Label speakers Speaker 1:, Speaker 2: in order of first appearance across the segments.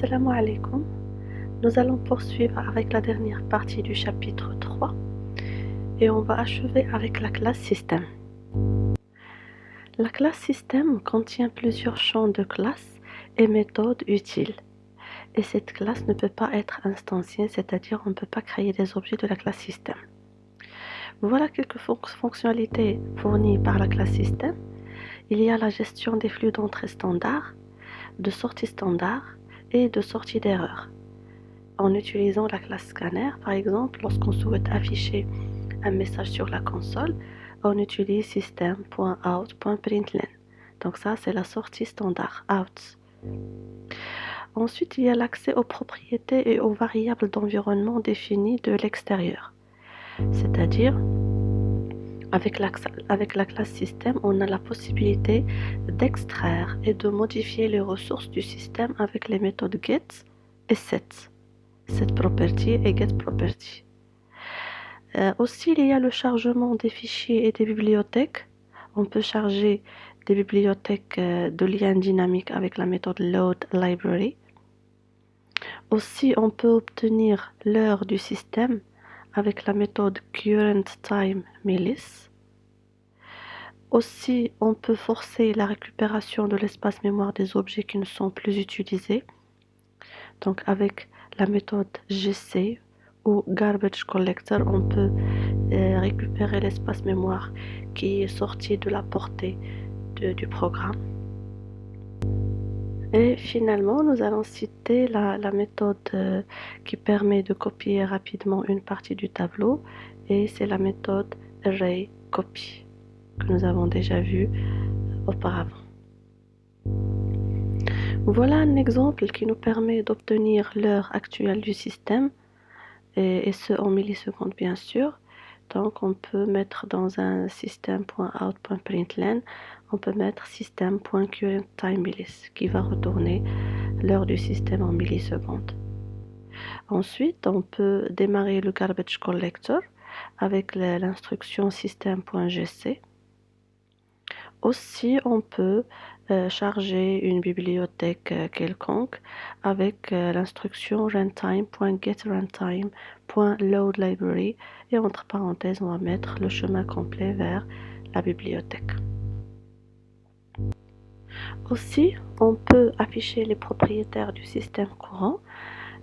Speaker 1: Assalamu alaikum. Nous allons poursuivre avec la dernière partie du chapitre 3 et on va achever avec la classe système. La classe système contient plusieurs champs de classe et méthodes utiles. Et cette classe ne peut pas être instanciée, c'est-à-dire on ne peut pas créer des objets de la classe système. Voilà quelques fonctionnalités fournies par la classe système. Il y a la gestion des flux d'entrée standard, de sortie standard et de sortie d'erreur. En utilisant la classe scanner, par exemple, lorsqu'on souhaite afficher un message sur la console, on utilise system.out.println. Donc ça, c'est la sortie standard, out. Ensuite, il y a l'accès aux propriétés et aux variables d'environnement définies de l'extérieur. C'est-à-dire, avec la classe système, on a la possibilité d'extraire et de modifier les ressources du système avec les méthodes get et set. Set property et get property. Aussi, il y a le chargement des fichiers et des bibliothèques. On peut charger des bibliothèques de liens dynamiques avec la méthode load library. Aussi, on peut obtenir l'heure du système avec la méthode current time millis. Aussi, on peut forcer la récupération de l'espace mémoire des objets qui ne sont plus utilisés. Donc, avec la méthode gc ou garbage collector, on peut récupérer l'espace mémoire qui est sorti de la portée du programme. Et finalement, nous allons citer la méthode qui permet de copier rapidement une partie du tableau, et c'est la méthode array copy que nous avons déjà vue auparavant. Voilà un exemple qui nous permet d'obtenir l'heure actuelle du système, et ce en millisecondes bien sûr. Donc on peut mettre dans un system.out.println, on peut mettre system.currentTimeMillis qui va retourner l'heure du système en millisecondes. Ensuite, on peut démarrer le garbage collector avec l'instruction system.gc. Aussi, on peut charger une bibliothèque quelconque avec l'instruction runtime.getRuntime.loadLibrary, et entre parenthèses, on va mettre le chemin complet vers la bibliothèque. Aussi, on peut afficher les propriétaires du système courant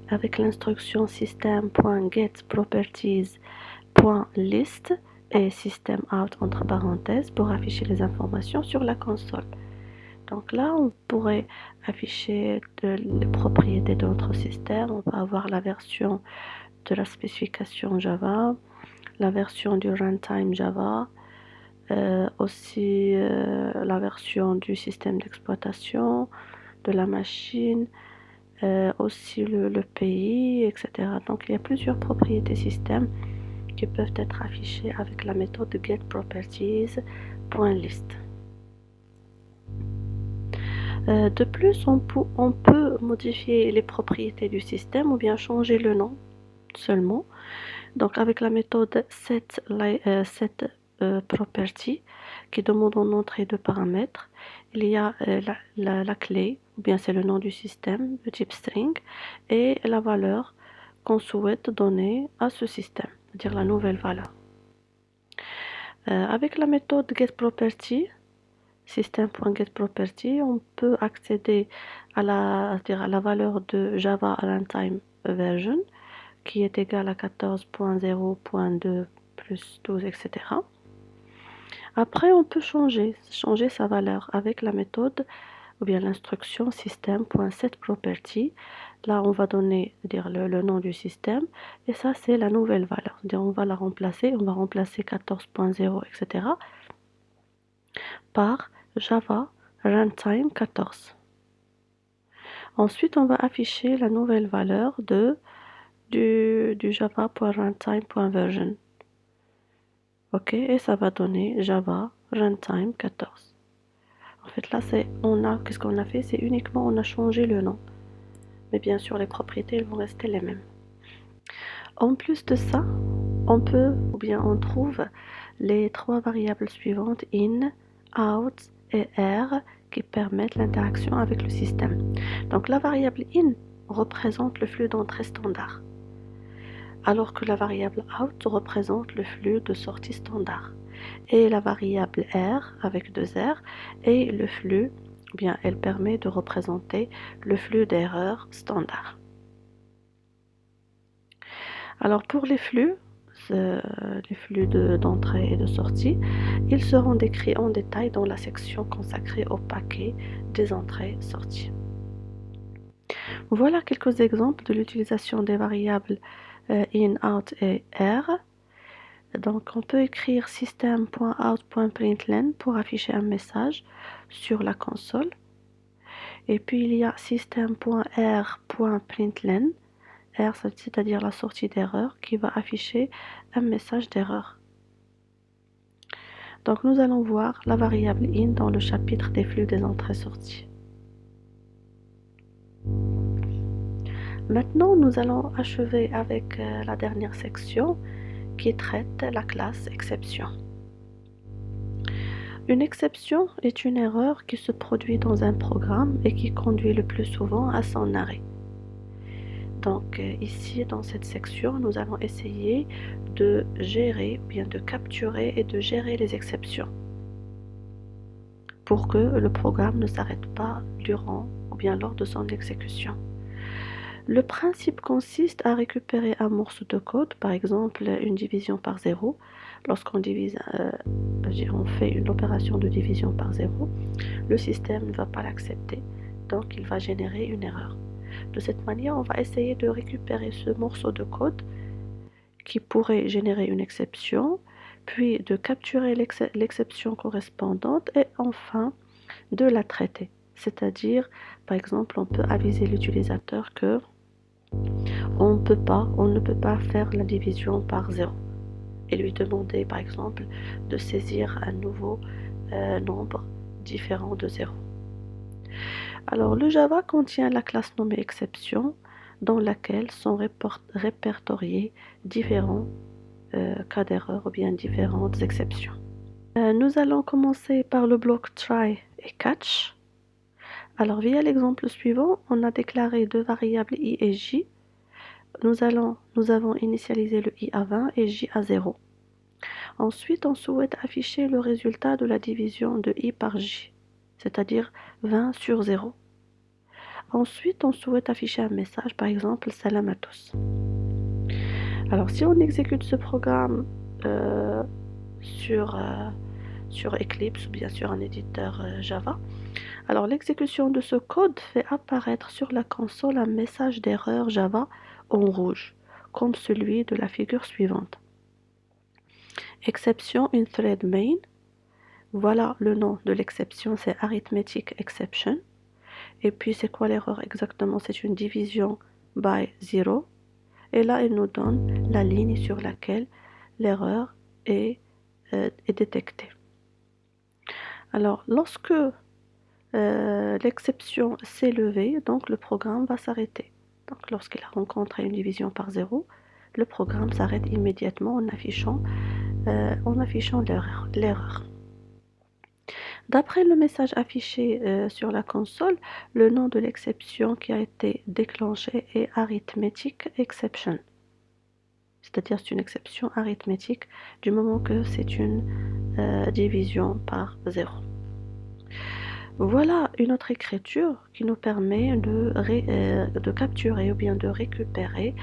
Speaker 1: avec l'instruction system.getProperties.list et system.out entre parenthèses pour afficher les informations sur la console. Donc là, on pourrait afficher les propriétés de notre système. On va avoir la version de la spécification Java, la version du runtime Java, aussi la version du système d'exploitation, de la machine, aussi le pays, etc. Donc il y a plusieurs propriétés système qui peuvent être affichées avec la méthode getProperties.list. De plus, on peut modifier les propriétés du système ou bien changer le nom seulement. Donc avec la méthode setProperty qui demande en entrée de paramètres, il y a la clé, ou bien c'est le nom du système de type string, et la valeur qu'on souhaite donner à ce système, c'est-à-dire la nouvelle valeur. Avec la méthode getProperty, system.getProperty, on peut accéder à la valeur de Java Runtime Version qui est égale à 14.0.2 plus 12, etc. Après, on peut changer sa valeur avec la méthode ou bien l'instruction system.setProperty. Là, on va donner le nom du système, et ça, c'est la nouvelle valeur. On va la remplacer, on va remplacer 14.0, etc. par Java Runtime 14. Ensuite, on va afficher la nouvelle valeur du java.runtime.version. Ok, et ça va donner Java Runtime 14. En fait, là, qu'est-ce qu'on a fait? C'est uniquement, on a changé le nom. Mais bien sûr, les propriétés, elles vont rester les mêmes. En plus de ça, on trouve les trois variables suivantes, in, out et r, qui permettent l'interaction avec le système. Donc la variable in, représente le flux d'entrée standard, alors que la variable out représente le flux de sortie standard. Et la variable R, avec deux R, est le flux, ou bien elle permet de représenter le flux d'erreurs standard. Alors pour les flux d'entrée et de sortie, ils seront décrits en détail dans la section consacrée au paquet des entrées-sorties. Voilà quelques exemples de l'utilisation des variables in, out et R. Donc on peut écrire system.out.println pour afficher un message sur la console. Et puis il y a system.r.println, R c'est-à-dire la sortie d'erreur, qui va afficher un message d'erreur. Donc nous allons voir la variable in dans le chapitre des flux des entrées-sorties. Maintenant nous allons achever avec la dernière section qui traite la classe exception. Une exception est une erreur qui se produit dans un programme et qui conduit le plus souvent à son arrêt. Donc ici dans cette section, nous allons essayer de gérer, ou bien de capturer et de gérer les exceptions pour que le programme ne s'arrête pas durant ou bien lors de son exécution. Le principe consiste à récupérer un morceau de code, par exemple une division par 0. Lorsqu'on divise, on fait une opération de division par 0, le système ne va pas l'accepter, donc il va générer une erreur. De cette manière, on va essayer de récupérer ce morceau de code qui pourrait générer une exception, puis de capturer l'exception correspondante et enfin de la traiter. C'est-à-dire, par exemple, on peut aviser l'utilisateur que on ne peut pas faire la division par 0 et lui demander par exemple de saisir un nouveau nombre différent de 0. Alors le Java contient la classe nommée exception dans laquelle sont répertoriés différents cas d'erreur ou bien différentes exceptions. Nous allons commencer par le bloc try et catch. Alors via l'exemple suivant, on a déclaré deux variables i et j. Nous avons initialisé le i à 20 et j à 0. Ensuite, on souhaite afficher le résultat de la division de i par j, c'est-à-dire 20 sur 0. Ensuite, on souhaite afficher un message, par exemple, salam à tous. Alors, si on exécute ce programme sur Eclipse ou bien sur un éditeur Java, alors l'exécution de ce code fait apparaître sur la console un message d'erreur Java en rouge, comme celui de la figure suivante. Exception in thread main. Voilà le nom de l'exception, c'est arithmetic exception. Et puis c'est quoi l'erreur exactement? C'est une division by 0. Et là, il nous donne la ligne sur laquelle l'erreur est détectée. Alors, lorsque l'exception s'est levée, donc le programme va s'arrêter. Donc lorsqu'il a rencontré une division par 0, le programme s'arrête immédiatement en affichant l'erreur. D'après le message affiché sur la console, le nom de l'exception qui a été déclenchée est arithmetic exception. C'est-à-dire c'est une exception arithmétique du moment que c'est une division par 0. Voilà une autre écriture qui nous permet de capturer ou bien de récupérer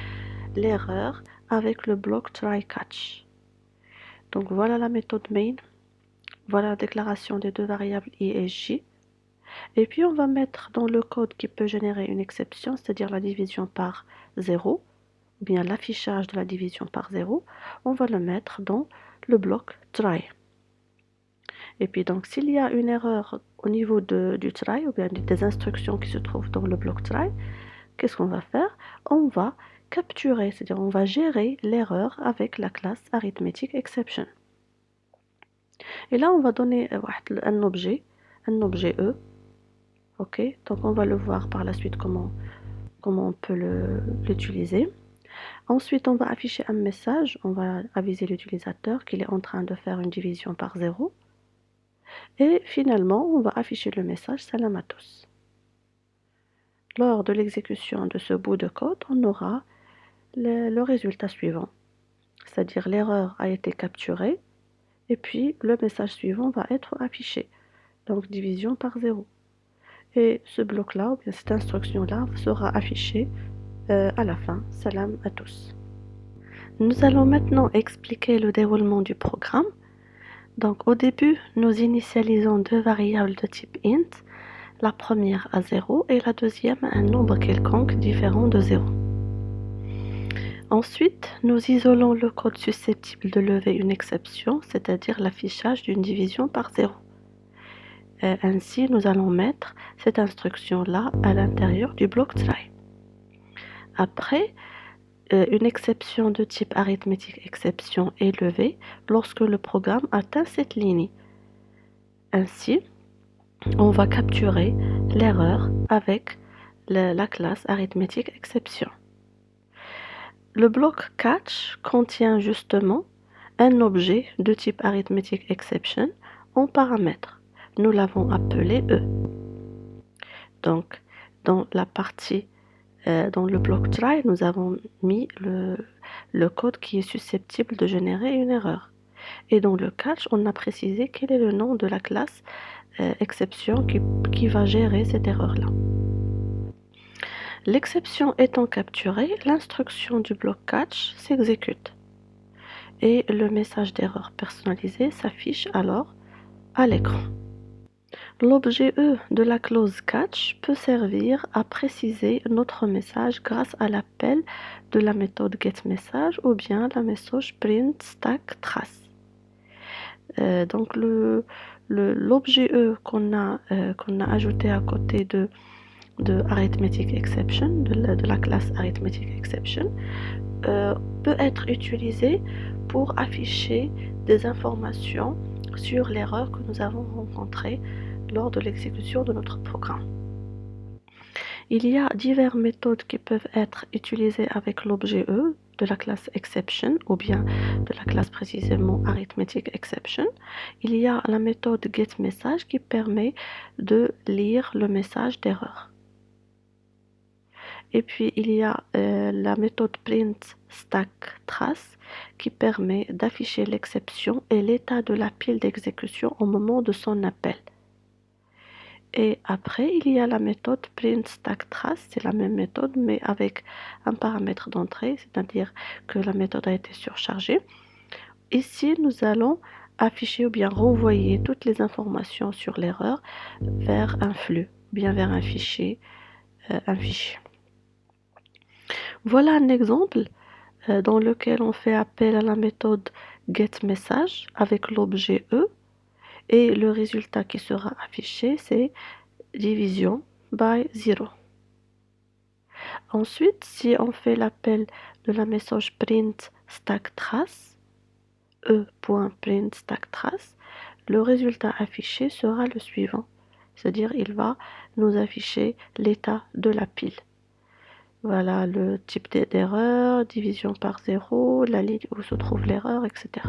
Speaker 1: l'erreur avec le bloc try-catch. Donc voilà la méthode main, voilà la déclaration des deux variables i et j. Et puis on va mettre dans le code qui peut générer une exception, c'est-à-dire la division par 0, ou bien l'affichage de la division par 0, on va le mettre dans le bloc try. Et puis donc s'il y a une erreur au niveau du try ou bien des instructions qui se trouvent dans le bloc try, qu'est-ce qu'on va faire? On va capturer, c'est-à-dire on va gérer l'erreur avec la classe arithmetic exception. Et là on va donner un objet E. Ok, donc on va le voir par la suite comment on peut l'utiliser. Ensuite on va afficher un message, on va aviser l'utilisateur qu'il est en train de faire une division par 0. Et finalement, on va afficher le message salam à tous. Lors de l'exécution de ce bout de code, on aura le résultat suivant, c'est-à-dire l'erreur a été capturée et puis le message suivant va être affiché, donc division par 0. Et ce bloc-là, ou bien cette instruction-là, sera affichée à la fin. Salam à tous. Nous allons maintenant expliquer le déroulement du programme. Donc au début, nous initialisons deux variables de type int, la première à 0 et la deuxième à un nombre quelconque différent de 0. Ensuite, nous isolons le code susceptible de lever une exception, c'est-à-dire l'affichage d'une division par 0. Ainsi, nous allons mettre cette instruction-là à l'intérieur du bloc try. Après, une exception de type arithmétique exception est levée lorsque le programme atteint cette ligne. Ainsi, on va capturer l'erreur avec la classe arithmétique exception. Le bloc catch contient justement un objet de type arithmétique exception en paramètre. Nous l'avons appelé E. Donc, dans la partie, dans le bloc try, nous avons mis le code qui est susceptible de générer une erreur. Et dans le catch, on a précisé quel est le nom de la classe exception qui va gérer cette erreur-là. L'exception étant capturée, l'instruction du bloc catch s'exécute. Et le message d'erreur personnalisé s'affiche alors à l'écran. L'objet E de la clause catch peut servir à préciser notre message grâce à l'appel de la méthode getMessage ou bien la méthode printStackTrace. Donc l'objet E qu'on a ajouté à côté de arithmetic exception, de la classe arithmetic exception, peut être utilisé pour afficher des informations sur l'erreur que nous avons rencontrée lors de l'exécution de notre programme. Il y a diverses méthodes qui peuvent être utilisées avec l'objet E de la classe exception ou bien de la classe précisément arithmetic exception. Il y a la méthode getMessage qui permet de lire le message d'erreur. Et puis il y a la méthode printStackTrace qui permet d'afficher l'exception et l'état de la pile d'exécution au moment de son appel. Et après, il y a la méthode printStackTrace, c'est la même méthode mais avec un paramètre d'entrée, c'est-à-dire que la méthode a été surchargée. Ici, nous allons afficher ou bien renvoyer toutes les informations sur l'erreur vers un flux, bien vers un fichier. Voilà un exemple dans lequel on fait appel à la méthode getMessage avec l'objet E et le résultat qui sera affiché c'est division by 0. Ensuite, si on fait l'appel de la méthode printStackTrace, e.printStackTrace, le résultat affiché sera le suivant, c'est-à-dire il va nous afficher l'état de la pile. Voilà le type d'erreur, division par 0, la ligne où se trouve l'erreur, etc.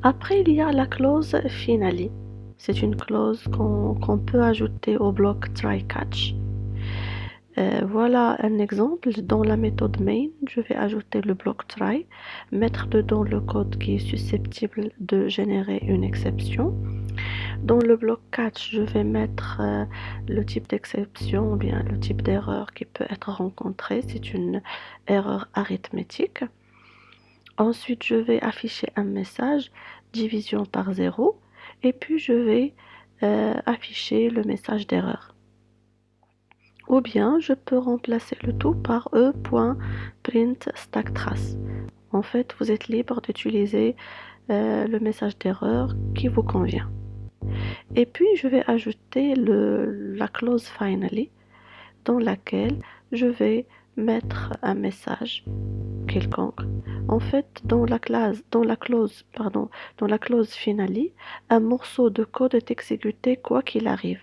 Speaker 1: Après, il y a la clause finale. C'est une clause qu'on peut ajouter au bloc try-catch. Voilà un exemple. Dans la méthode main, je vais ajouter le bloc try, mettre dedans le code qui est susceptible de générer une exception. Dans le bloc catch, je vais mettre le type d'exception ou bien le type d'erreur qui peut être rencontré. C'est une erreur arithmétique. Ensuite, je vais afficher un message division par 0 et puis je vais afficher le message d'erreur. Ou bien je peux remplacer le tout par e.printStackTrace. En fait, vous êtes libre d'utiliser le message d'erreur qui vous convient. Et puis, je vais ajouter la clause finally dans laquelle je vais mettre un message quelconque. En fait, dans la clause finally, un morceau de code est exécuté quoi qu'il arrive.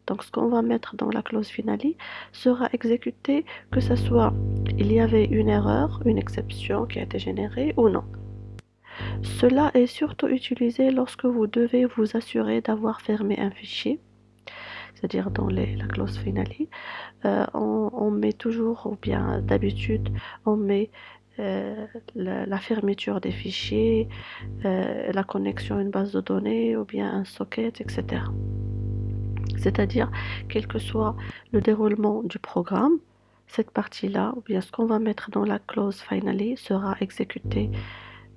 Speaker 1: Donc, ce qu'on va mettre dans la clause finally sera exécuté que ce soit il y avait une erreur, une exception qui a été générée ou non. Cela est surtout utilisé lorsque vous devez vous assurer d'avoir fermé un fichier. c'est-à-dire dans la clause finale, on met toujours, ou bien d'habitude, on met la fermeture des fichiers, la connexion à une base de données, ou bien un socket, etc. C'est-à-dire, quel que soit le déroulement du programme, cette partie-là, ou bien ce qu'on va mettre dans la clause finally, sera exécuté,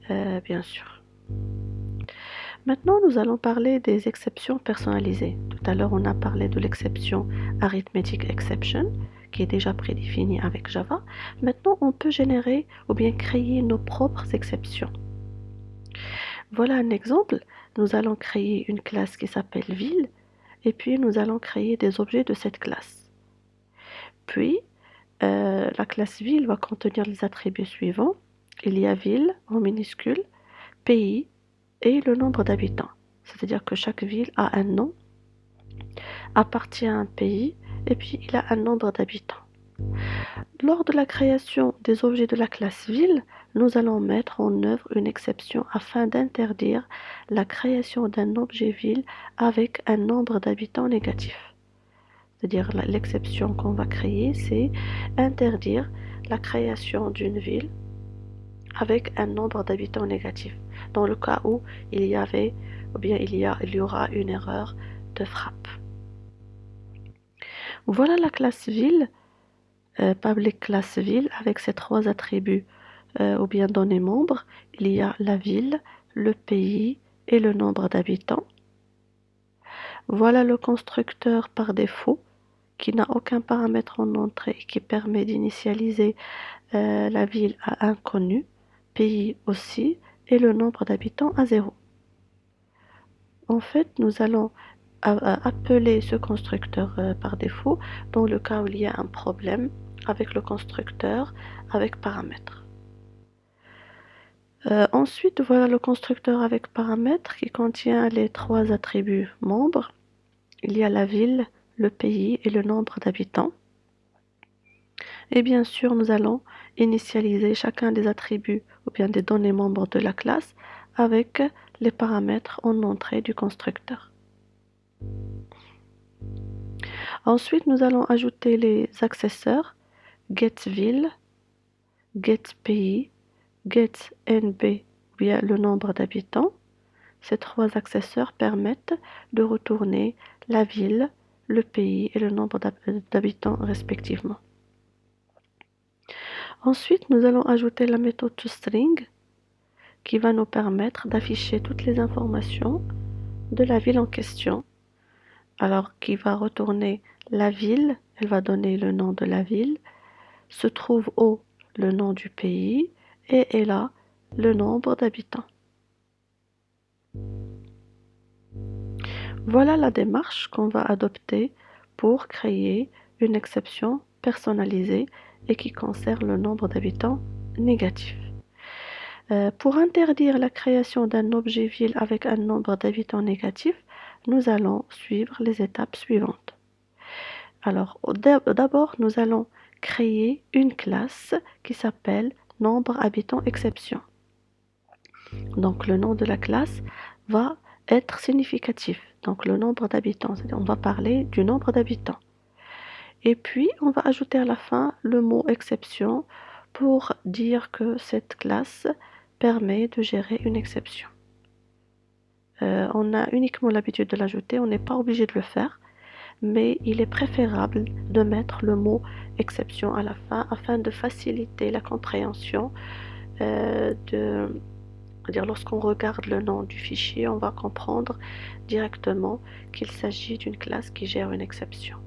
Speaker 1: bien sûr. Maintenant, nous allons parler des exceptions personnalisées. Tout à l'heure, on a parlé de l'exception arithmetic exception, qui est déjà prédéfinie avec Java. Maintenant, on peut générer ou bien créer nos propres exceptions. Voilà un exemple. Nous allons créer une classe qui s'appelle ville, et puis nous allons créer des objets de cette classe. Puis, la classe ville va contenir les attributs suivants. Il y a ville en minuscule, pays et le nombre d'habitants. C'est-à-dire que chaque ville a un nom, appartient à un pays et puis il a un nombre d'habitants. Lors de la création des objets de la classe ville, nous allons mettre en œuvre une exception afin d'interdire la création d'un objet ville avec un nombre d'habitants négatif. C'est-à-dire l'exception qu'on va créer, c'est interdire la création d'une ville avec un nombre d'habitants négatif, dans le cas où il y avait, ou bien il y aura une erreur de frappe. Voilà la classe ville, public class ville, avec ses trois attributs, ou bien données membres. Il y a la ville, le pays et le nombre d'habitants. Voilà le constructeur par défaut, qui n'a aucun paramètre en entrée, qui permet d'initialiser la ville à inconnu, pays aussi, et le nombre d'habitants à 0. En fait, nous allons appeler ce constructeur par défaut dans le cas où il y a un problème avec le constructeur avec paramètres. Ensuite, voilà le constructeur avec paramètres qui contient les trois attributs membres. Il y a la ville, le pays et le nombre d'habitants. Et bien sûr, nous allons initialiser chacun des attributs ou bien des données membres de la classe avec les paramètres en entrée du constructeur. Ensuite, nous allons ajouter les accesseurs getVille, getPay, getNB, ou bien le nombre d'habitants. Ces trois accesseurs permettent de retourner la ville, le pays et le nombre d'habitants respectivement. Ensuite, nous allons ajouter la méthode toString qui va nous permettre d'afficher toutes les informations de la ville en question. Alors, qui va retourner la ville, elle va donner le nom de la ville, se trouve au le nom du pays et est là le nombre d'habitants. Voilà la démarche qu'on va adopter pour créer une exception personnalisée et qui concerne le nombre d'habitants négatif. Pour interdire la création d'un objet ville avec un nombre d'habitants négatif, nous allons suivre les étapes suivantes. Alors, d'abord, nous allons créer une classe qui s'appelle nombre habitants exception. Donc, le nom de la classe va être significatif. Donc, le nombre d'habitants, c'est-à-dire on va parler du nombre d'habitants. Et puis, on va ajouter à la fin le mot exception pour dire que cette classe permet de gérer une exception. On a uniquement l'habitude de l'ajouter, on n'est pas obligé de le faire, mais il est préférable de mettre le mot exception à la fin afin de faciliter la compréhension lorsqu'on regarde le nom du fichier, on va comprendre directement qu'il s'agit d'une classe qui gère une exception.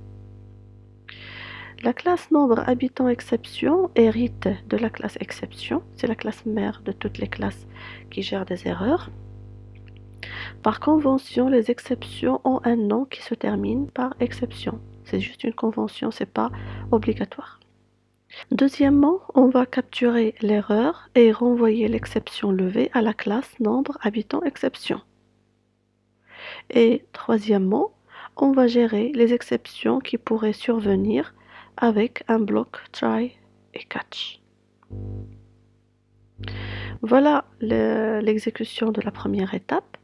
Speaker 1: La classe nombre habitant exception hérite de la classe exception. C'est la classe mère de toutes les classes qui gèrent des erreurs. Par convention, les exceptions ont un nom qui se termine par exception. C'est juste une convention, c'est pas obligatoire. Deuxièmement, on va capturer l'erreur et renvoyer l'exception levée à la classe nombre habitant exception. Et troisièmement, on va gérer les exceptions qui pourraient survenir avec un bloc try et catch. Voilà l'exécution de la première étape.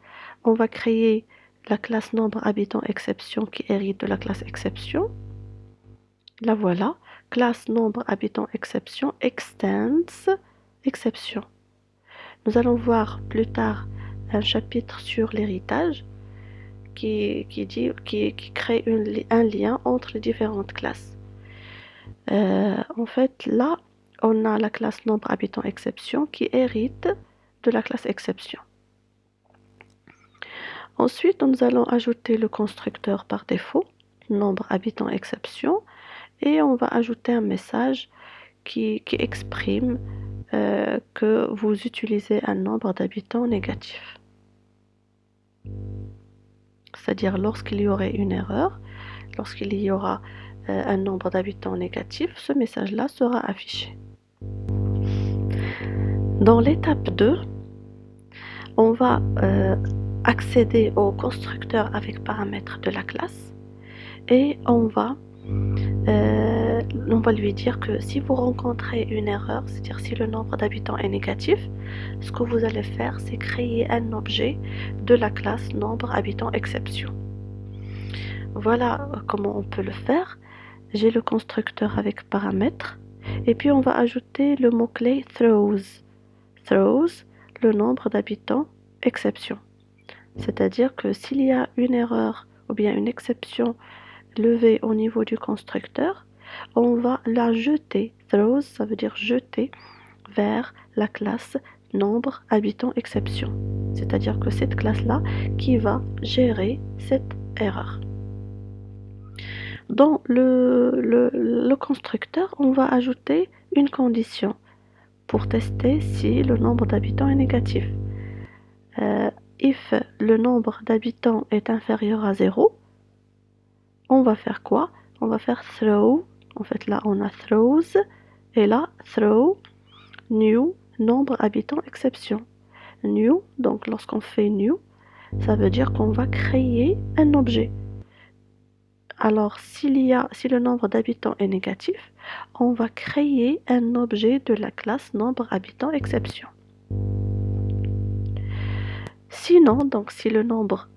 Speaker 1: On va créer la classe nombre habitant exception qui hérite de la classe exception. La voilà. Classe nombre habitant exception extends exception. Nous allons voir plus tard un chapitre sur l'héritage qui crée un lien entre les différentes classes. En fait, là, on a la classe nombre habitant exception qui hérite de la classe exception. Ensuite, nous allons ajouter le constructeur par défaut, nombre habitant exception, et on va ajouter un message qui exprime que vous utilisez un nombre d'habitants négatif. C'est-à-dire lorsqu'il y aurait une erreur, lorsqu'il y aura un nombre d'habitants négatif, ce message-là sera affiché. Dans l'étape 2, on va accéder au constructeur avec paramètres de la classe et on va lui dire que si vous rencontrez une erreur, c'est-à-dire si le nombre d'habitants est négatif, ce que vous allez faire, c'est créer un objet de la classe nombre habitant exception. Voilà comment on peut le faire. J'ai le constructeur avec paramètres et puis on va ajouter le mot-clé throws. Throws, le nombre d'habitants exception. C'est-à-dire que s'il y a une erreur ou bien une exception levée au niveau du constructeur, on va la jeter. Throws, ça veut dire jeter vers la classe nombre habitant exception. C'est-à-dire que cette classe-là qui va gérer cette erreur. Dans le constructeur, on va ajouter une condition pour tester si le nombre d'habitants est négatif. If le nombre d'habitants est inférieur à 0, on va faire quoi? On va faire throw. En fait, là, on a throws et là, throw new nombre habitant exception. New, donc lorsqu'on fait new, ça veut dire qu'on va créer un objet. Alors, si le nombre d'habitants est négatif, on va créer un objet de la classe nombre habitant exception. Sinon, donc si le nombre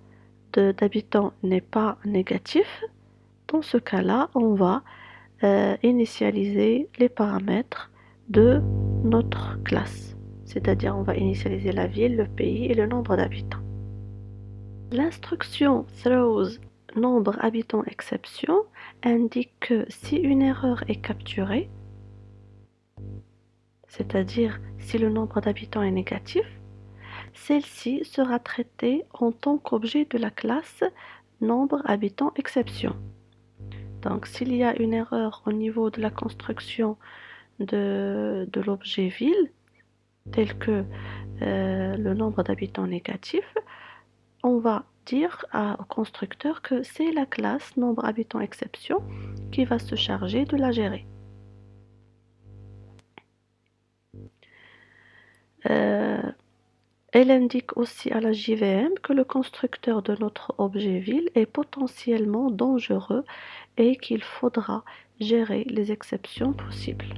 Speaker 1: d'habitants n'est pas négatif, dans ce cas-là, on va initialiser les paramètres de notre classe. C'est-à-dire, on va initialiser la ville, le pays et le nombre d'habitants. L'instruction throws nombre habitant exception indique que si une erreur est capturée, c'est-à-dire si le nombre d'habitants est négatif, celle-ci sera traitée en tant qu'objet de la classe nombre habitant exception. Donc s'il y a une erreur au niveau de la construction de l'objet ville, tel que le nombre d'habitants négatif, on va dire au constructeur que c'est la classe nombre habitant exception qui va se charger de la gérer. Elle indique aussi à la JVM que le constructeur de notre objet ville est potentiellement dangereux et qu'il faudra gérer les exceptions possibles.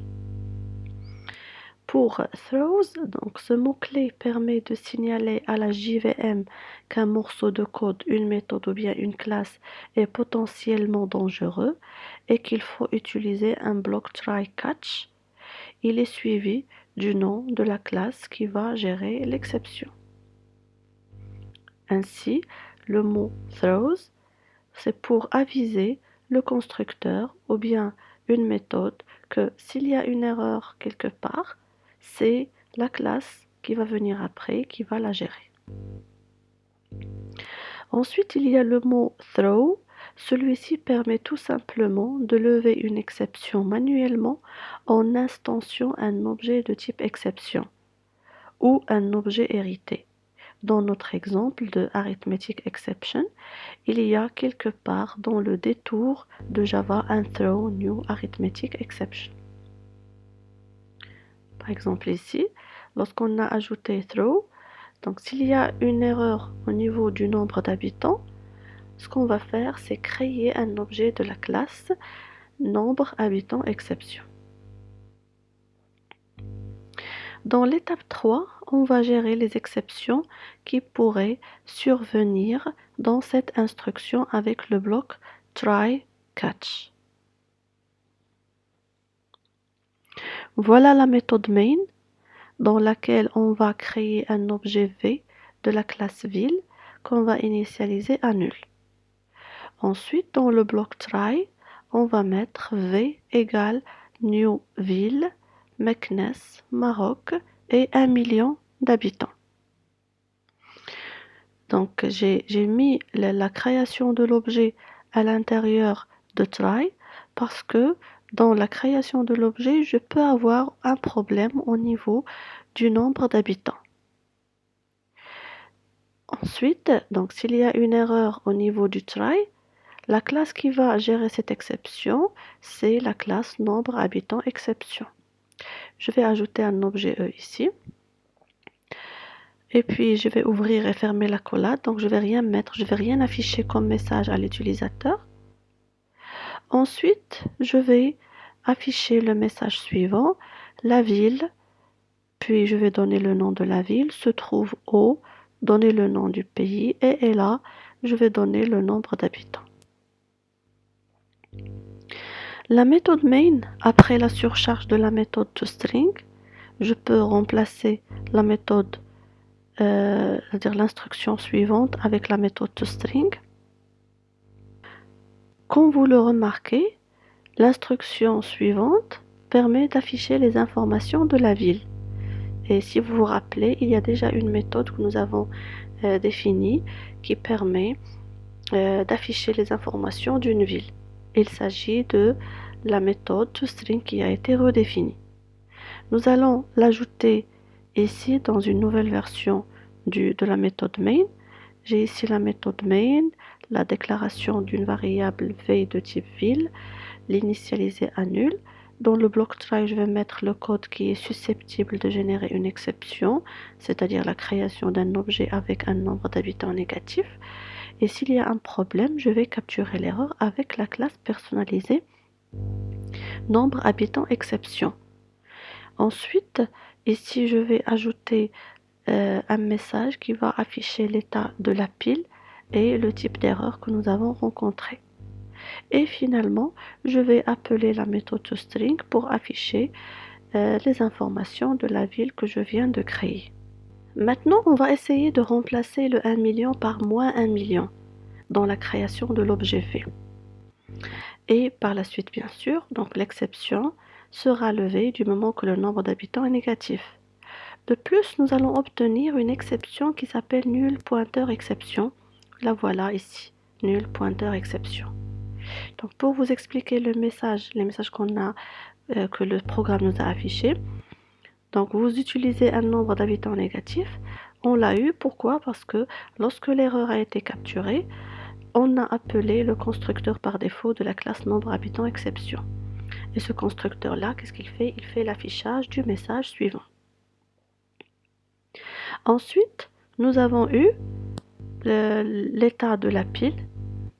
Speaker 1: Pour throws, donc ce mot-clé permet de signaler à la JVM qu'un morceau de code, une méthode ou bien une classe est potentiellement dangereux et qu'il faut utiliser un bloc try catch. Il est suivi du nom de la classe qui va gérer l'exception. Ainsi, le mot throws, c'est pour aviser le constructeur ou bien une méthode que s'il y a une erreur quelque part, c'est la classe qui va venir après qui va la gérer. Ensuite, il y a le mot throw. Celui-ci permet tout simplement de lever une exception manuellement en instantiant un objet de type exception ou un objet hérité. Dans notre exemple de arithmetic exception, il y a quelque part dans le détour de Java un throw new arithmetic exception. Par exemple ici, lorsqu'on a ajouté throw, donc s'il y a une erreur au niveau du nombre d'habitants, ce qu'on va faire, c'est créer un objet de la classe nombre habitant exception. Dans l'étape 3, on va gérer les exceptions qui pourraient survenir dans cette instruction avec le bloc try catch. Voilà la méthode main dans laquelle on va créer un objet V de la classe ville qu'on va initialiser à nul. Ensuite, dans le bloc try, on va mettre V égale new ville, Meknès, Maroc et 1 million d'habitants. Donc, j'ai mis la création de l'objet à l'intérieur de try parce que dans la création de l'objet, je peux avoir un problème au niveau du nombre d'habitants. Ensuite, donc s'il y a une erreur au niveau du try, la classe qui va gérer cette exception, c'est la classe nombre habitants exception. Je vais ajouter un objet E ici. Et puis, je vais ouvrir et fermer l'accolade. Donc, je ne vais rien mettre, je ne vais rien afficher comme message à l'utilisateur. Ensuite, je vais afficher le message suivant. La ville, puis je vais donner le nom de la ville, se trouve au, donner le nom du pays, et là, je vais donner le nombre d'habitants. La méthode main, après la surcharge de la méthode toString, je peux remplacer la méthode c'est-à-dire l'instruction suivante avec la méthode toString. Comme vous le remarquez, l'instruction suivante permet d'afficher les informations de la ville. Et si vous vous rappelez, il y a déjà une méthode que nous avons définie qui permet d'afficher les informations d'une ville. Il s'agit de la méthode toString qui a été redéfinie. Nous allons l'ajouter ici dans une nouvelle version de la méthode main. J'ai ici la méthode main, la déclaration d'une variable v de type ville, l'initialiser à nul. Dans le bloc try, je vais mettre le code qui est susceptible de générer une exception, c'est-à-dire la création d'un objet avec un nombre d'habitants négatif. Et s'il y a un problème, je vais capturer l'erreur avec la classe personnalisée nombre habitants exception. Ensuite, ici, je vais ajouter un message qui va afficher l'état de la pile et le type d'erreur que nous avons rencontré. Et finalement, je vais appeler la méthode toString pour afficher les informations de la ville que je viens de créer. Maintenant, on va essayer de remplacer le 1 million par moins 1 million dans la création de l'objet V. Et par la suite, bien sûr, donc l'exception sera levée du moment que le nombre d'habitants est négatif. De plus, nous allons obtenir une exception qui s'appelle nul pointeur exception. La voilà ici, nul pointeur exception. Donc pour vous expliquer les messages que le programme nous a affichés, donc vous utilisez un nombre d'habitants négatif. On l'a eu, pourquoi? Parce que lorsque l'erreur a été capturée, on a appelé le constructeur par défaut de la classe nombre habitants exception. Et ce constructeur-là, qu'est-ce qu'il fait? Il fait l'affichage du message suivant. Ensuite, nous avons eu l'état de la pile.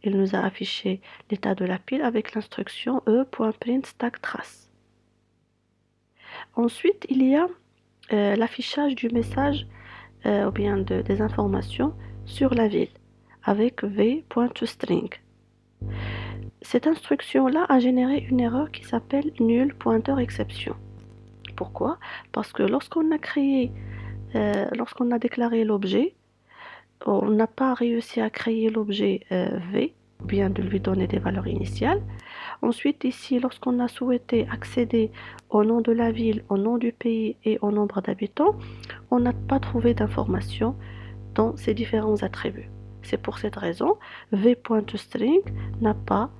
Speaker 1: Il nous a affiché l'état de la pile avec l'instruction e.print stack trace. Ensuite, il y a l'affichage du message ou bien des informations sur la ville avec v.toString. Cette instruction-là a généré une erreur qui s'appelle nul pointeur exception. Pourquoi? Parce que lorsqu'on a déclaré l'objet, on n'a pas réussi à créer l'objet V, ou bien de lui donner des valeurs initiales. Ensuite, ici, lorsqu'on a souhaité accéder au nom de la ville, au nom du pays et au nombre d'habitants, on n'a pas trouvé d'informations dans ces différents attributs. C'est pour cette raison, v.toString n'a pas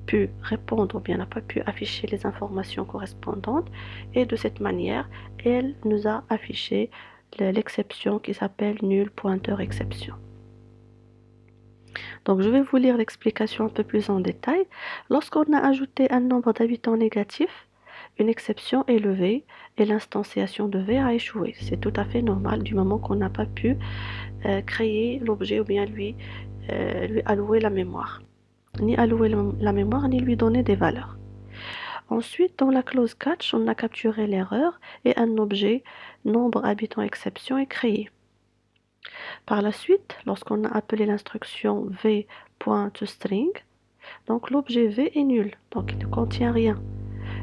Speaker 1: pu répondre ou bien n'a pas pu afficher les informations correspondantes et de cette manière, elle nous a affiché l'exception qui s'appelle nul pointeur exception. Donc je vais vous lire l'explication un peu plus en détail. Lorsqu'on a ajouté un nombre d'habitants négatif, une exception est levée et l'instanciation de V a échoué. C'est tout à fait normal du moment qu'on n'a pas pu créer l'objet ou bien lui allouer la mémoire. Ni allouer la mémoire, ni lui donner des valeurs. Ensuite, dans la clause catch, on a capturé l'erreur et un objet nombre habitants exception est créé. Par la suite, lorsqu'on a appelé l'instruction v.toString, donc l'objet v est nul, donc il ne contient rien.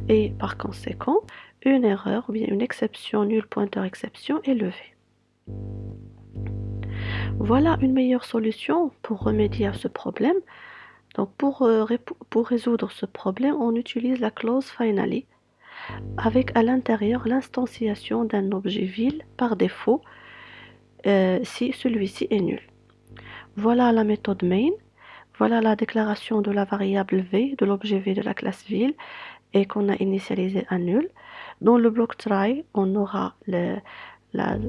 Speaker 1: Et par conséquent, une erreur ou bien une exception nulle pointeur exception est levée. Voilà une meilleure solution pour remédier à ce problème. Donc pour résoudre ce problème, on utilise la clause finally avec à l'intérieur l'instanciation d'un objet vil par défaut si celui-ci est nul. Voilà la méthode main. Voilà la déclaration de la variable v, de l'objet v de la classe vil et qu'on a initialisé à nul. Dans le bloc try, on aura la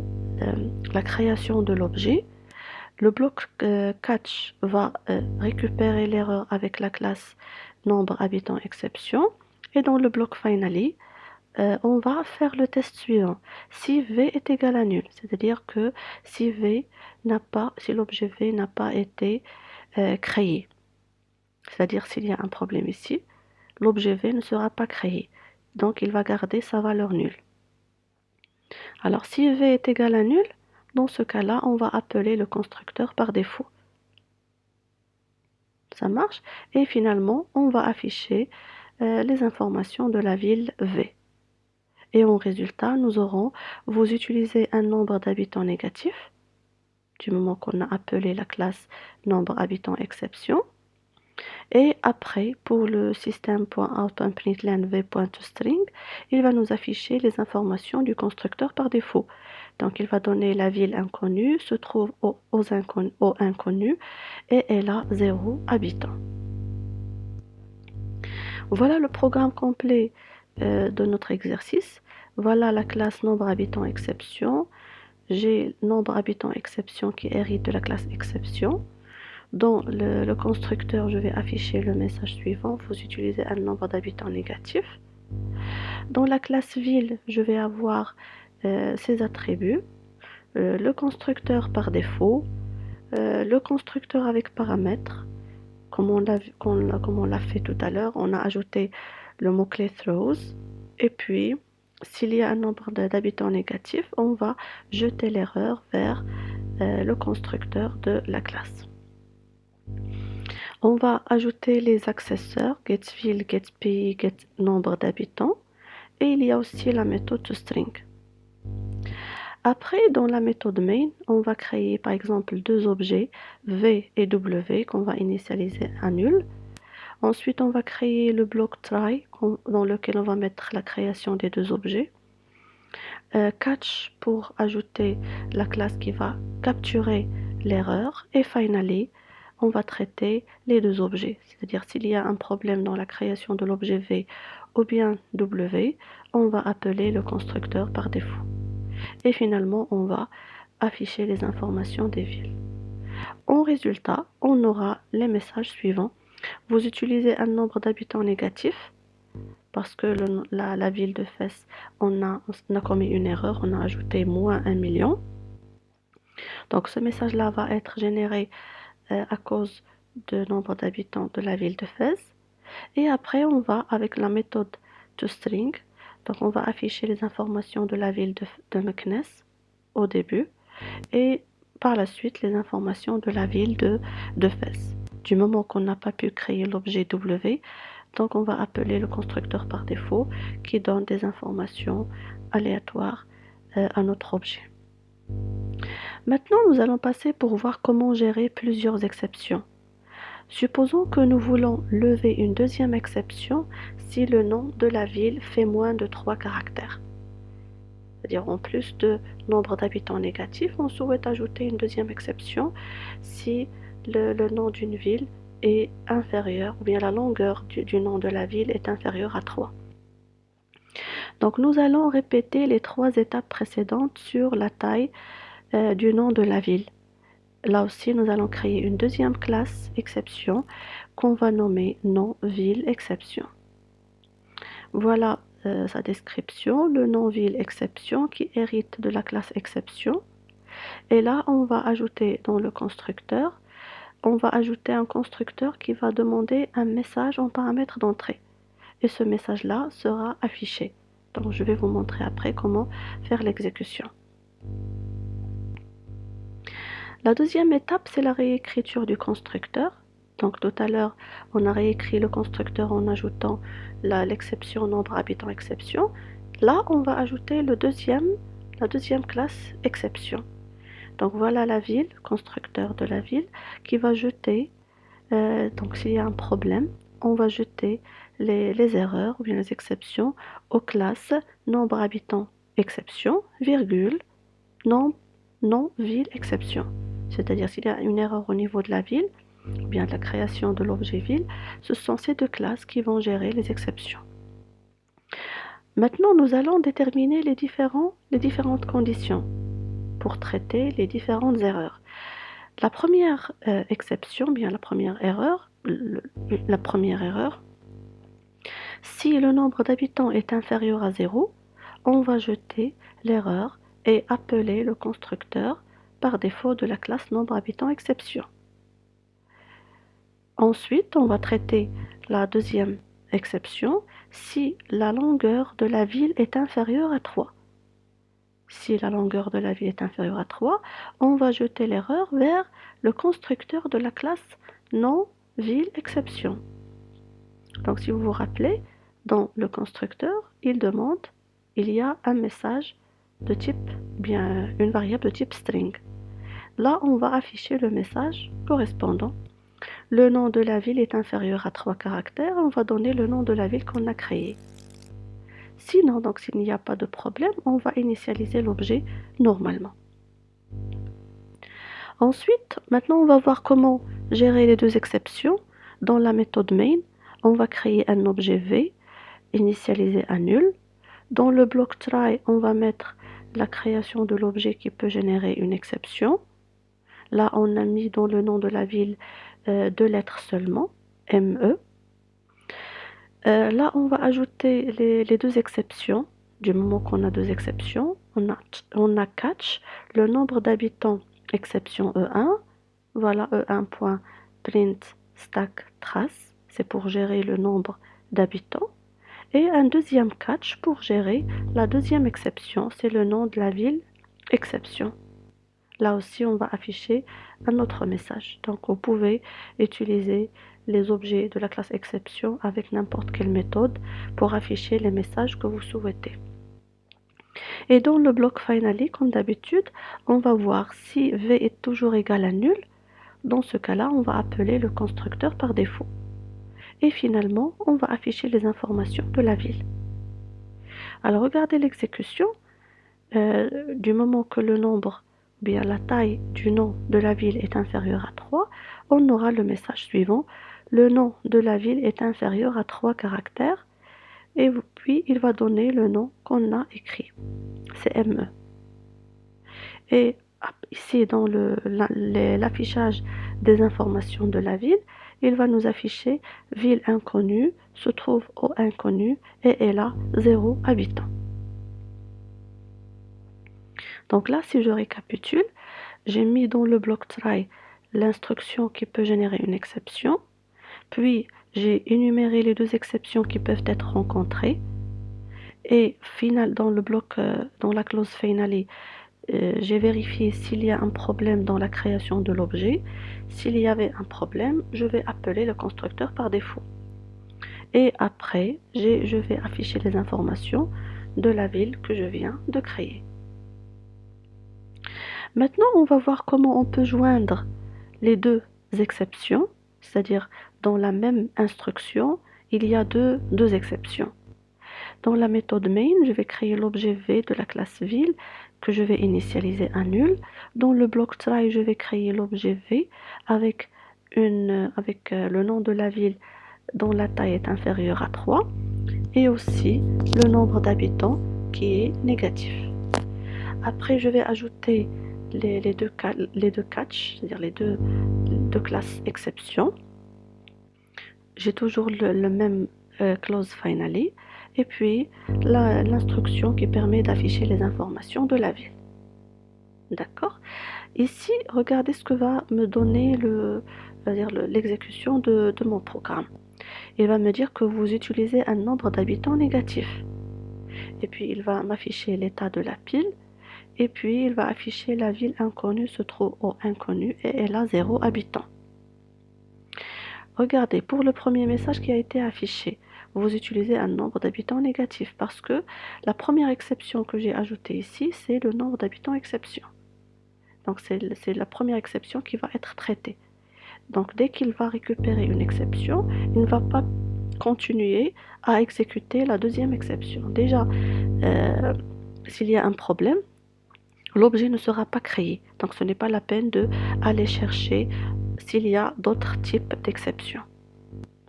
Speaker 1: création de l'objet. Le bloc catch va récupérer l'erreur avec la classe nombre habitant exception. Et dans le bloc finally, on va faire le test suivant. Si v est égal à nul, c'est-à-dire que si si l'objet v n'a pas été créé, c'est-à-dire s'il y a un problème ici, l'objet v ne sera pas créé. Donc il va garder sa valeur nulle. Alors si v est égal à nul, dans ce cas-là, on va appeler le constructeur par défaut. Ça marche. Et finalement, on va afficher les informations de la ville v. Et en résultat, nous aurons, vous utilisez un nombre d'habitants négatif, du moment qu'on a appelé la classe nombre habitant exception. Et après, pour le système.out.println v.toString, il va nous afficher les informations du constructeur par défaut. Donc, il va donner la ville inconnue, se trouve au inconnu, et elle a 0 habitants. Voilà le programme complet de notre exercice. Voilà la classe nombre habitant exception. J'ai nombre habitant exception qui hérite de la classe exception. Dans le constructeur, je vais afficher le message suivant. Vous utilisez un nombre d'habitants négatif. Dans la classe ville, je vais avoir ses attributs. Le constructeur par défaut. Le constructeur avec paramètres. Comme on l'a fait tout à l'heure, on a ajouté le mot-clé throws. Et puis, s'il y a un nombre d'habitants négatifs, on va jeter l'erreur vers le constructeur de la classe. On va ajouter les accesseurs getVille, getPay, getNombre d'habitants. Et il y a aussi la méthode toString. Après, dans la méthode main, on va créer par exemple deux objets v et w qu'on va initialiser à nul. Ensuite, on va créer le bloc try dans lequel on va mettre la création des deux objets. Catch pour ajouter la classe qui va capturer l'erreur. Et finally, on va traiter les deux objets. C'est-à-dire s'il y a un problème dans la création de l'objet v ou bien w, on va appeler le constructeur par défaut. Et finalement, on va afficher les informations des villes. En résultat, on aura les messages suivants. Vous utilisez un nombre d'habitants négatif parce que la ville de Fès, on a commis une erreur, on a ajouté moins 1 million. Donc ce message-là va être généré à cause du nombre d'habitants de la ville de Fès. Et après, on va avec la méthode toString, donc on va afficher les informations de la ville de Meknes au début et par la suite les informations de la ville de Fès. Du moment qu'on n'a pas pu créer l'objet W, donc on va appeler le constructeur par défaut qui donne des informations aléatoires à notre objet. Maintenant, nous allons passer pour voir comment gérer plusieurs exceptions. Supposons que nous voulons lever une deuxième exception si le nom de la ville fait moins de 3 caractères. C'est-à-dire en plus de nombre d'habitants négatifs, on souhaite ajouter une deuxième exception si le nom d'une ville est inférieur, ou bien la longueur du nom de la ville est inférieure à 3. Donc nous allons répéter les 3 étapes précédentes sur la taille du nom de la ville. Là aussi, nous allons créer une deuxième classe exception qu'on va nommer nom ville exception. Voilà sa description, le nom ville exception qui hérite de la classe exception. Et là, on va ajouter dans le constructeur, on va ajouter un constructeur qui va demander un message en paramètre d'entrée. Et ce message-là sera affiché. Donc, je vais vous montrer après comment faire l'exécution. La deuxième étape, c'est la réécriture du constructeur. Donc tout à l'heure, on a réécrit le constructeur en ajoutant l'exception nombre habitant exception. Là, on va ajouter la deuxième classe exception. Donc voilà la ville, constructeur de la ville, qui va jeter, donc s'il y a un problème, on va jeter les erreurs ou bien les exceptions aux classes nombre habitant exception, virgule, non, non ville exception. C'est-à-dire s'il y a une erreur au niveau de la ville, ou bien de la création de l'objet ville, ce sont ces deux classes qui vont gérer les exceptions. Maintenant, nous allons déterminer les différentes conditions pour traiter les différentes erreurs. La première exception, bien la première erreur, si le nombre d'habitants est inférieur à 0, on va jeter l'erreur et appeler le constructeur par défaut de la classe nombre habitant exception. Ensuite, on va traiter la deuxième exception si la longueur de la ville est inférieure à 3. Si la longueur de la ville est inférieure à 3, on va jeter l'erreur vers le constructeur de la classe non ville exception. Donc si vous vous rappelez, dans le constructeur, il y a un message de type, bien une variable de type string. Là, on va afficher le message correspondant. Le nom de la ville est inférieur à 3 caractères, on va donner le nom de la ville qu'on a créée. Sinon, donc s'il n'y a pas de problème, on va initialiser l'objet normalement. Ensuite, maintenant on va voir comment gérer les deux exceptions. Dans la méthode main, on va créer un objet v, initialiser à nul. Dans le bloc try, on va mettre la création de l'objet qui peut générer une exception. Là, on a mis dans le nom de la ville 2 lettres seulement, ME. Là, on va ajouter les deux exceptions. Du moment qu'on a deux exceptions, on a catch, le nombre d'habitants, exception E1. Voilà E1.print stack trace, c'est pour gérer le nombre d'habitants. Et un deuxième catch pour gérer la deuxième exception, c'est le nom de la ville, exception. Là aussi, on va afficher un autre message. Donc, vous pouvez utiliser les objets de la classe exception avec n'importe quelle méthode pour afficher les messages que vous souhaitez. Et dans le bloc finally, comme d'habitude, on va voir si v est toujours égal à nul. Dans ce cas-là, on va appeler le constructeur par défaut. Et finalement, on va afficher les informations de la ville. Alors, regardez l'exécution. Du moment que le nombre, bien la taille du nom de la ville est inférieure à 3, on aura le message suivant. Le nom de la ville est inférieur à 3 caractères. Et puis, il va donner le nom qu'on a écrit. C'est ME. Et ici, dans l'affichage des informations de la ville, il va nous afficher ville inconnue, se trouve au inconnu et elle a 0 habitant. Donc là, si je récapitule, j'ai mis dans le bloc try l'instruction qui peut générer une exception, puis j'ai énuméré les deux exceptions qui peuvent être rencontrées, et dans le bloc, dans la clause finally, j'ai vérifié s'il y a un problème dans la création de l'objet. S'il y avait un problème, je vais appeler le constructeur par défaut. Et après, je vais afficher les informations de la ville que je viens de créer. Maintenant, on va voir comment on peut joindre les deux exceptions, c'est-à-dire dans la même instruction, il y a deux exceptions. Dans la méthode main, je vais créer l'objet v de la classe ville que je vais initialiser à nul. Dans le bloc try, je vais créer l'objet v avec le nom de la ville dont la taille est inférieure à 3 et aussi le nombre d'habitants qui est négatif. Après, je vais ajouter les deux catch, c'est-à-dire les deux classes exception. J'ai toujours le même clause finally. Et puis l'instruction qui permet d'afficher les informations de la ville. D'accord? Ici, regardez ce que va me donner l'exécution de mon programme. Il va me dire que vous utilisez un nombre d'habitants négatif. Et puis il va m'afficher l'état de la pile. Et puis, il va afficher la ville inconnue se trouve au inconnu et elle a 0 habitant. Regardez, pour le premier message qui a été affiché, vous utilisez un nombre d'habitants négatif parce que la première exception que j'ai ajoutée ici, c'est le nombre d'habitants exception. Donc, c'est la première exception qui va être traitée. Donc, dès qu'il va récupérer une exception, il ne va pas continuer à exécuter la deuxième exception. Déjà, s'il y a un problème, l'objet ne sera pas créé. Donc, ce n'est pas la peine d'aller chercher s'il y a d'autres types d'exceptions.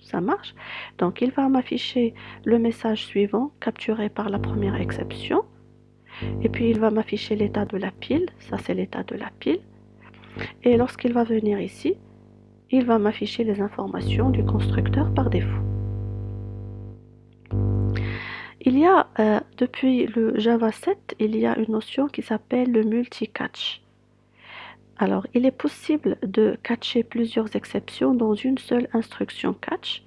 Speaker 1: Ça marche? Donc, il va m'afficher le message suivant, capturé par la première exception. Et puis, il va m'afficher l'état de la pile. Ça, c'est l'état de la pile. Et lorsqu'il va venir ici, il va m'afficher les informations du constructeur par défaut. Il y a, depuis le Java 7, il y a une notion qui s'appelle le multi-catch. Alors, il est possible de catcher plusieurs exceptions dans une seule instruction catch.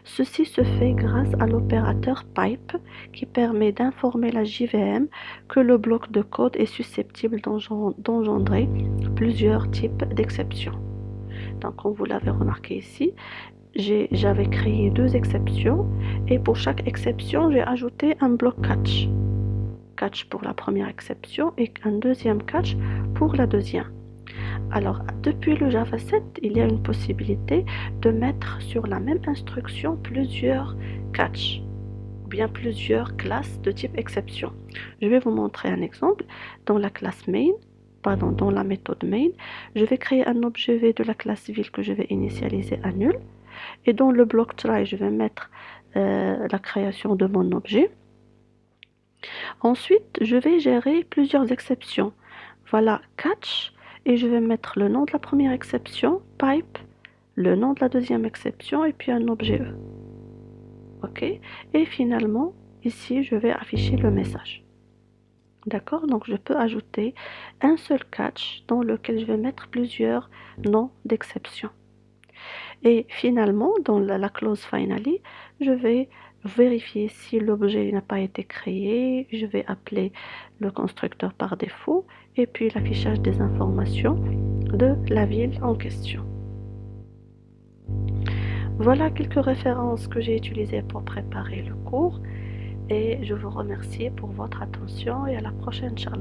Speaker 1: Ceci se fait grâce à l'opérateur pipe qui permet d'informer la JVM que le bloc de code est susceptible d'engendrer plusieurs types d'exceptions. Donc, comme vous l'avez remarqué ici, j'avais créé 2 exceptions et pour chaque exception, j'ai ajouté un bloc catch. Catch pour la première exception et un deuxième catch pour la deuxième. Alors, depuis le Java 7, il y a une possibilité de mettre sur la même instruction plusieurs catch, ou bien plusieurs classes de type exception. Je vais vous montrer un exemple. Dans la classe main, dans la méthode main, je vais créer un objet V de la classe ville que je vais initialiser à nul. Et dans le bloc try, je vais mettre la création de mon objet. Ensuite, je vais gérer plusieurs exceptions. Voilà, catch. Et je vais mettre le nom de la première exception, pipe, le nom de la deuxième exception et puis un objet E. OK? Et finalement, ici, je vais afficher le message. D'accord? Donc, je peux ajouter un seul catch dans lequel je vais mettre plusieurs noms d'exception. Et finalement, dans la clause finally, je vais vérifier si l'objet n'a pas été créé. Je vais appeler le constructeur par défaut et puis l'affichage des informations de la ville en question. Voilà quelques références que j'ai utilisées pour préparer le cours et je vous remercie pour votre attention et à la prochaine, Inch'Allah.